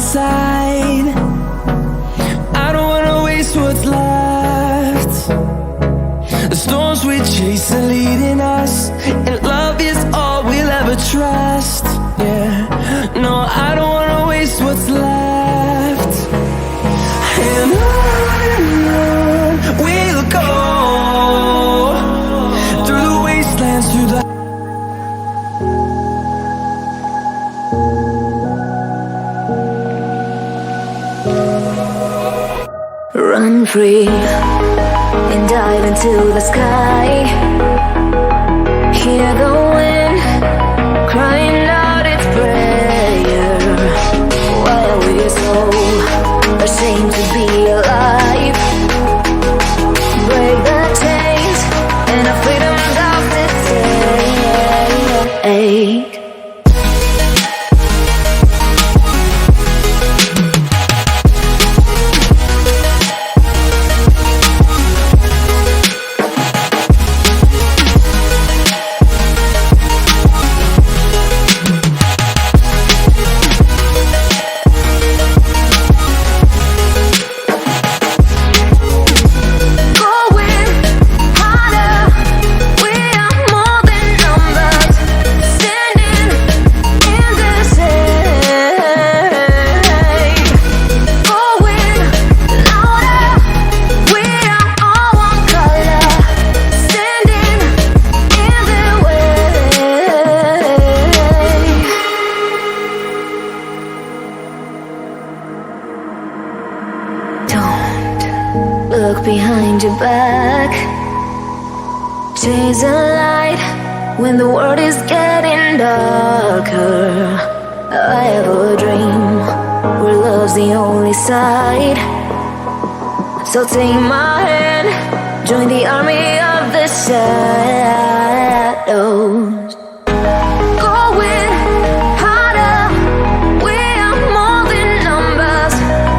side. I don't wanna waste what's left. The storms we chase are leading us, and love is all we'll ever trust. Yeah, no, I don't wanna waste what's left. And on we'll go, through the wastelands, through the run free and dive into the sky. Hear the wind crying out its prayer, while we're so ashamed to be alive. Break the chains and our freedom's ours to take. Look behind your back. Chase a light when the world is getting darker. I have a dream where love's the only side. So take my hand, join the army of the side.